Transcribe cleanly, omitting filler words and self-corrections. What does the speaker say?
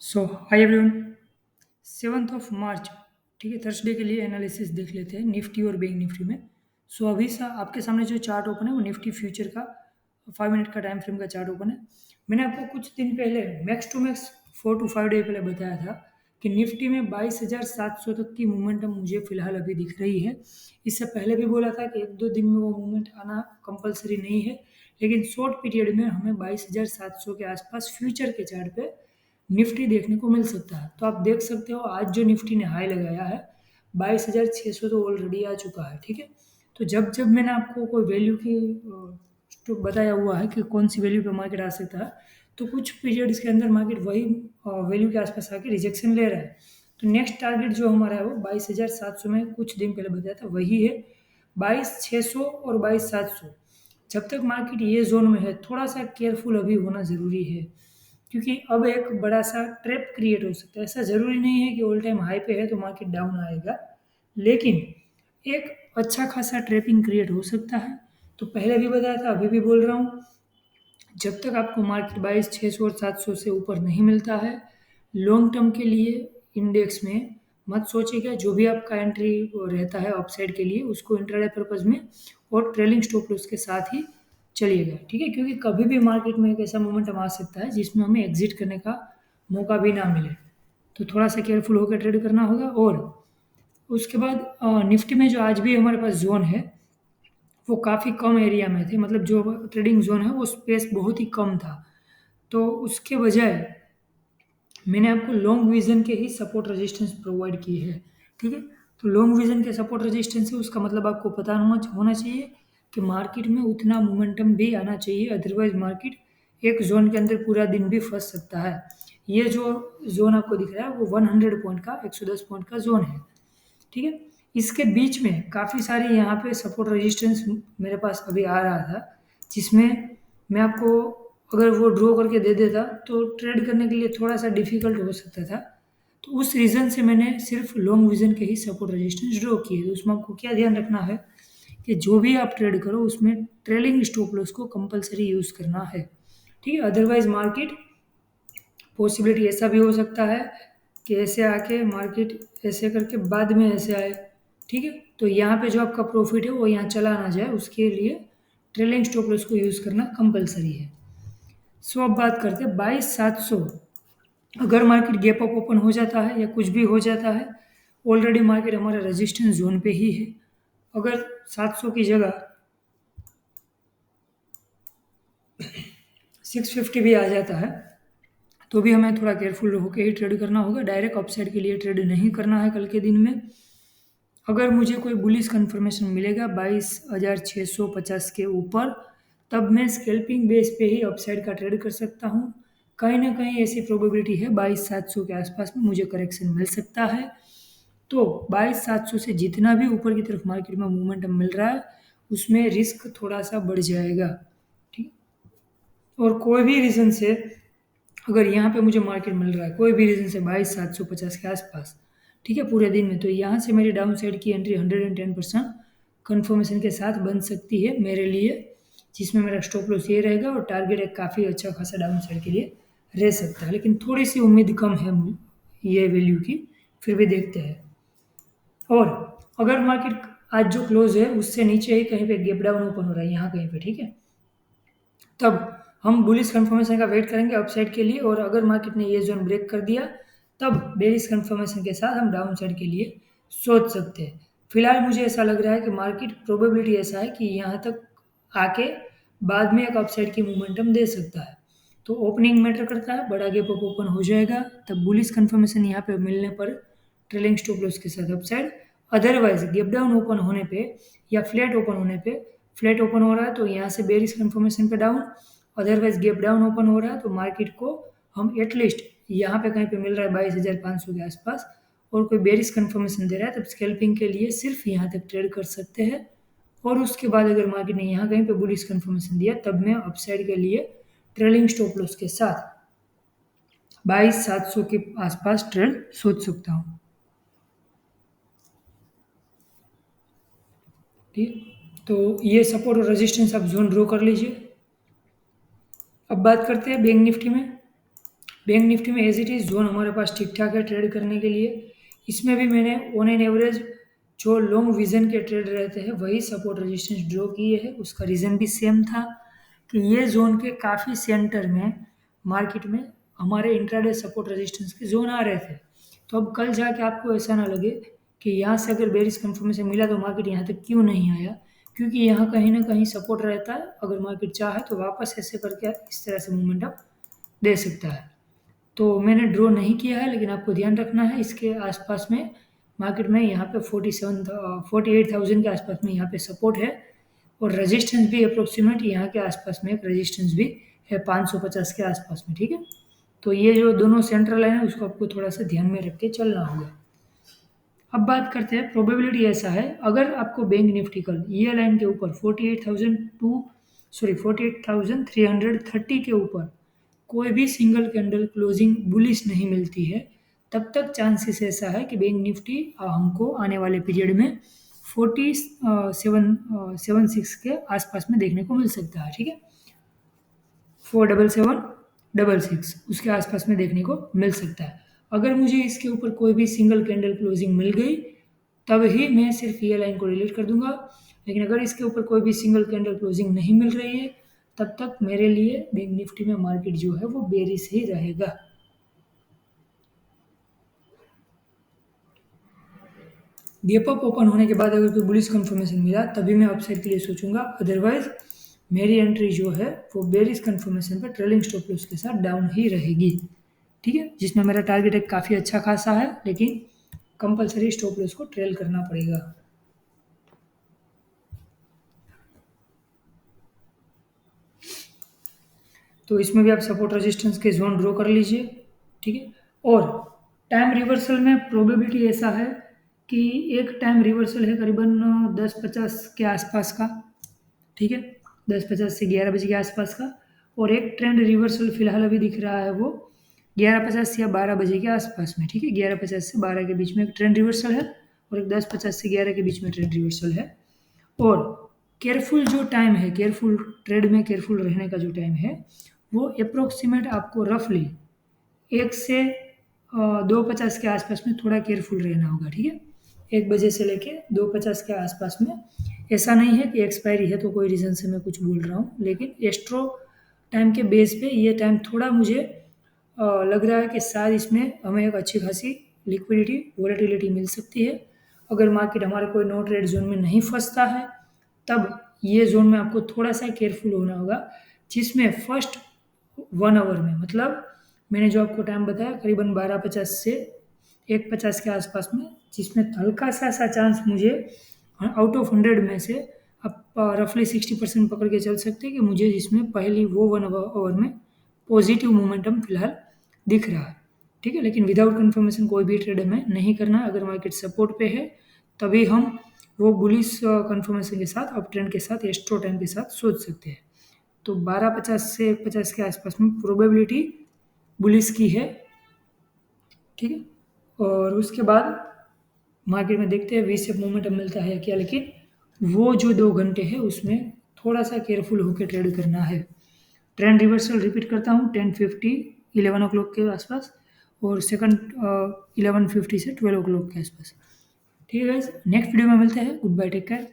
सो hi everyone. 7 मार्च, ठीक है, Thursday के लिए एनालिसिस देख लेते हैं निफ्टी और बैंक निफ्टी में। सो अभी आपके सामने जो चार्ट ओपन है वो निफ्टी फ्यूचर का 5 मिनट का टाइम फ्रेम का चार्ट ओपन है। मैंने आपको कुछ दिन पहले max to max 4 to 5 day पहले बताया था कि निफ्टी में 22,700 तक की मोमेंटम मुझे फिलहाल अभी दिख रही है। इससे पहले भी बोला था कि 1-2 दिन में वो मूवमेंट आना कंपलसरी नहीं है, लेकिन शॉर्ट पीरियड में हमें 22,700 के आसपास फ्यूचर के चार्ट पे निफ्टी देखने को मिल सकता है। तो आप देख सकते हो आज जो निफ्टी ने हाई लगाया है 22,600 तो ऑलरेडी आ चुका है। ठीक है, तो जब जब मैंने आपको कोई वैल्यू की तो बताया हुआ है कि कौन सी वैल्यू पे मार्केट आ सकता है, तो कुछ पीरियड्स के अंदर मार्केट वही वैल्यू के आसपास आके रिजेक्शन ले रहा है। तो नेक्स्ट टारगेट जो हमारा है वो 22,700 में कुछ दिन पहले बताया था वही है, 22,600 और 22,700। जब तक मार्केट ये जोन में है थोड़ा सा केयरफुल अभी होना ज़रूरी है, क्योंकि अब एक बड़ा सा ट्रैप क्रिएट हो सकता है। ऐसा ज़रूरी नहीं है कि ऑल टाइम हाई पे है तो मार्केट डाउन आएगा, लेकिन एक अच्छा खासा ट्रैपिंग क्रिएट हो सकता है। तो पहले भी बताया था, अभी भी बोल रहा हूँ, जब तक आपको मार्केट 22,600 और 700 से ऊपर नहीं मिलता है लॉन्ग टर्म के लिए इंडेक्स में मत सोचिएगा। जो भी आपका एंट्री रहता है अपसाइड के लिए उसको इंट्राडे पर्पज में और ट्रेलिंग स्टॉप लॉस के साथ ही चलिएगा। ठीक है, क्योंकि कभी भी मार्केट में एक ऐसा मोमेंटम आ सकता है जिसमें हमें एग्जिट करने का मौका भी ना मिले। तो थोड़ा सा केयरफुल होकर ट्रेड करना होगा। और उसके बाद निफ्टी में जो आज भी हमारे पास जोन है वो काफ़ी कम एरिया में थे, मतलब जो ट्रेडिंग जोन है वो स्पेस बहुत ही कम था। तो उसके बजाय मैंने आपको लॉन्ग विजन के ही सपोर्ट रेजिस्टेंस प्रोवाइड की है। ठीक है, तो लॉन्ग विजन के सपोर्ट रेजिस्टेंस है उसका मतलब आपको पता होना चाहिए कि मार्केट में उतना मोमेंटम भी आना चाहिए, अदरवाइज मार्केट एक जोन के अंदर पूरा दिन भी फंस सकता है। ये जो जोन आपको दिख रहा है वो 100 पॉइंट का 110 पॉइंट का जोन है। ठीक है, इसके बीच में काफ़ी सारे यहाँ पे सपोर्ट रेजिस्टेंस मेरे पास अभी आ रहा था, जिसमें मैं आपको अगर वो ड्रॉ करके दे देता तो ट्रेड करने के लिए थोड़ा सा डिफिकल्ट हो सकता था। तो उस रीज़न से मैंने सिर्फ लॉन्ग विजन के ही सपोर्ट रेजिस्टेंस ड्रॉ किए। तो उसमें आपको क्या ध्यान रखना है कि जो भी आप ट्रेड करो उसमें ट्रेलिंग स्टॉप लॉस को कंपलसरी यूज़ करना है। ठीक है, अदरवाइज मार्केट पॉसिबिलिटी ऐसा भी हो सकता है कि ऐसे आके मार्केट ऐसे करके बाद में ऐसे आए। ठीक है, तो यहाँ पे जो आपका प्रॉफिट है वो यहाँ चला ना जाए उसके लिए ट्रेलिंग स्टॉप लॉस को यूज़ करना कंपलसरी है। सो अब बात करते हैं 22,700। अगर मार्केट गैप अप ओपन हो जाता है या कुछ भी हो जाता है, ऑलरेडी मार्केट हमारा रेजिस्टेंस जोन पे ही है। अगर 700 की जगह 650 भी आ जाता है तो भी हमें थोड़ा केयरफुल होकर ही ट्रेड करना होगा। डायरेक्ट अपसाइड के लिए ट्रेड नहीं करना है कल के दिन में। अगर मुझे कोई बुलिश कंफर्मेशन मिलेगा 22,650 के ऊपर, तब मैं स्कैल्पिंग बेस पे ही अपसाइड का ट्रेड कर सकता हूँ। कहीं ना कहीं ऐसी प्रोबेबिलिटी है 22,700 के आसपास में मुझे करेक्शन मिल सकता है। तो 22,700 से जितना भी ऊपर की तरफ मार्केट में मूवमेंटम मिल रहा है उसमें रिस्क थोड़ा सा बढ़ जाएगा। ठीक, और कोई भी रीज़न से अगर यहाँ पे मुझे मार्केट मिल रहा है कोई भी रीज़न से 22,750 के आसपास, ठीक है, पूरे दिन में, तो यहाँ से मेरी डाउन साइड की एंट्री 110% कन्फर्मेशन के साथ बन सकती है मेरे लिए, जिसमें मेरा स्टॉप लॉस ये रहेगा और टारगेट एक काफ़ी अच्छा खासा डाउन साइड के लिए रह सकता है। लेकिन थोड़ी सी उम्मीद कम है ये वैल्यू की, फिर भी देखते हैं। और अगर मार्केट आज जो क्लोज है उससे नीचे ही कहीं पे गैप डाउन ओपन हो रहा है यहाँ कहीं पे, ठीक है, तब हम बुलिश कंफर्मेशन का वेट करेंगे अपसाइड के लिए। और अगर मार्केट ने ये जोन ब्रेक कर दिया तब बेरिश कंफर्मेशन के साथ हम डाउन साइड के लिए सोच सकते हैं। फिलहाल मुझे ऐसा लग रहा है कि मार्केट प्रोबेबिलिटी ऐसा है कि यहाँ तक आके बाद में एक अपसाइड की मोमेंटम दे सकता है। तो ओपनिंग मैटर करता है, बड़ा गैप अप ओपन हो जाएगा तब बुलिश कंफर्मेशन यहाँ पे मिलने पर ट्रेलिंग स्टॉप लॉस के साथ upside. Otherwise gap down open होने पे या फ्लैट ओपन होने पे, फ्लैट ओपन हो रहा है तो यहाँ से बेरिश कंफर्मेशन पे down, otherwise gap down open हो रहा है तो मार्केट को हम एटलीस्ट यहाँ पे कहीं पे मिल रहा है 22,500 के आसपास और कोई बेरिश कंफर्मेशन दे रहा है तब स्कैल्पिंग के लिए सिर्फ यहाँ तक ट्रेड कर सकते हैं। और उसके बाद अगर मार्केट ने यहाँ कहीं पे बुलिश कंफर्मेशन दिया तब मैं अपसाइड के लिए ट्रेलिंग स्टॉप लॉस के साथ 22,700 के आसपास ट्रेड सोच सकता हूँ। ठीक, तो ये सपोर्ट और रेजिस्टेंस आप जोन ड्रॉ कर लीजिए। अब बात करते हैं बैंक निफ्टी में। बैंक निफ्टी में एज इट इज़ जोन हमारे पास ठीक ठाक है ट्रेड करने के लिए। इसमें भी मैंने ऑन एन एवरेज जो लॉन्ग विजन के ट्रेड रहते हैं वही सपोर्ट रेजिस्टेंस ड्रॉ किए हैं। उसका रीज़न भी सेम था कि ये जोन के काफ़ी सेंटर में मार्केट में हमारे इंट्राडे सपोर्ट रेजिस्टेंस के जोन आ रहे थे। तो अब कल जाके आपको ऐसा ना लगे कि यहाँ से अगर बेरिश कंफर्मेशन मिला तो मार्केट यहाँ तक क्यों नहीं आया, क्योंकि यहाँ कहीं ना कहीं सपोर्ट रहता है। अगर मार्केट चाहे तो वापस ऐसे करके इस तरह से मूवमेंट दे सकता है। तो मैंने ड्रॉ नहीं किया है, लेकिन आपको ध्यान रखना है इसके आसपास में मार्केट में यहाँ पे 48,000 के आसपास में यहाँ पे सपोर्ट है, और रेजिस्टेंस भी अप्रोक्सीमेट यहाँ के आसपास में एक रेजिस्टेंस भी है 550 के आसपास में। ठीक है, तो ये जो दोनों सेंट्रल लाइन है उसको आपको थोड़ा सा ध्यान में रख के चलना होगा। अब बात करते हैं प्रोबेबिलिटी। ऐसा है, अगर आपको बैंक निफ्टी कल ये लाइन के ऊपर 48,330 के ऊपर कोई भी सिंगल कैंडल क्लोजिंग बुलिश नहीं मिलती है, तब तक चांसेस ऐसा है कि बैंक निफ्टी हमको आने वाले पीरियड में 4776 के आसपास में देखने को मिल सकता है। ठीक है, 4776 उसके आसपास में देखने को मिल सकता है। अगर मुझे इसके ऊपर कोई भी सिंगल कैंडल क्लोजिंग मिल गई तब ही मैं सिर्फ ये लाइन को डिलीट कर दूंगा, लेकिन अगर इसके ऊपर कोई भी सिंगल कैंडल क्लोजिंग नहीं मिल रही है तब तक मेरे लिए बैंक निफ्टी में मार्केट जो है वो बेरिश ही रहेगा। गैप अप ओपन होने के बाद अगर कोई बुलिश कंफर्मेशन मिला तभी मैं अपसाइड के लिए सोचूंगा, अदरवाइज मेरी एंट्री जो है वो बेरिश कंफर्मेशन पर ट्रेलिंग स्टॉप लॉस के साथ डाउन ही रहेगी। ठीक है, जिसमें मेरा टारगेट एक काफ़ी अच्छा खासा है, लेकिन कंपलसरी स्टॉप लॉस को ट्रेल करना पड़ेगा। तो इसमें भी आप सपोर्ट रेजिस्टेंस के जोन ड्रॉ कर लीजिए। ठीक है, और टाइम रिवर्सल में प्रोबेबिलिटी ऐसा है कि एक टाइम रिवर्सल है करीबन 10:50 के आसपास का। ठीक है, 10:50 से 11 बजे के आसपास का, और एक ट्रेंड रिवर्सल फिलहाल अभी दिख रहा है वो 11:50 या 12 बजे के आसपास में। ठीक है, 11:50 से 12 के बीच में एक ट्रेंड रिवर्सल है, और एक 10:50 से 11 के बीच में ट्रेंड रिवर्सल है। और केयरफुल जो टाइम है, केयरफुल ट्रेड में केयरफुल रहने का जो टाइम है वो अप्रोक्सीमेट आपको रफली 1 से 2:50 के आसपास में थोड़ा केयरफुल रहना होगा। ठीक है, 1 बजे से लेके 2:50 के आसपास में। ऐसा नहीं है कि एक्सपायरी है तो कोई रीज़न से मैं कुछ बोल रहा हूँ, लेकिन एस्ट्रो टाइम के बेस पे ये टाइम थोड़ा मुझे लग रहा है कि शायद इसमें हमें एक अच्छी खासी लिक्विडिटी वोलेटिलिटी मिल सकती है। अगर मार्केट हमारे कोई नो ट्रेड जोन में नहीं फंसता है तब ये जोन में आपको थोड़ा सा केयरफुल होना होगा, जिसमें फर्स्ट 1 आवर में, मतलब मैंने जो आपको टाइम बताया करीबन 12:50 से 1:50 के आसपास में, जिसमें हल्का सा चांस मुझे आउट ऑफ 100 में से आप रफली 60% पकड़ के चल सकते हैं कि मुझे इसमें पहली वो 1 आवर में पॉजिटिव मोमेंटम फिलहाल दिख रहा है। ठीक है, लेकिन विदाउट कंफर्मेशन कोई भी ट्रेड हमें नहीं करना है। अगर मार्केट सपोर्ट पे है तभी हम वो बुलिश कंफर्मेशन के साथ, अप ट्रेंड के साथ, एस्ट्रो टाइम के साथ सोच सकते हैं। तो 12:50 से 1:50 के आसपास में प्रोबेबिलिटी बुलिश की है। ठीक है, और उसके बाद मार्केट में देखते हैं वी शेप मोमेंटम मिलता है क्या, लेकिन वो जो 2 घंटे है उसमें थोड़ा सा केयरफुल होकर ट्रेड करना है। ट्रेंड रिवर्सल रिपीट करता हूँ 10:50 11 ओ क्लॉक के आसपास, और सेकंड 11:50 से 12 ओ क्लॉक के आसपास। ठीक है गाइस, नेक्स्ट वीडियो में मिलते हैं। Good bye, take care.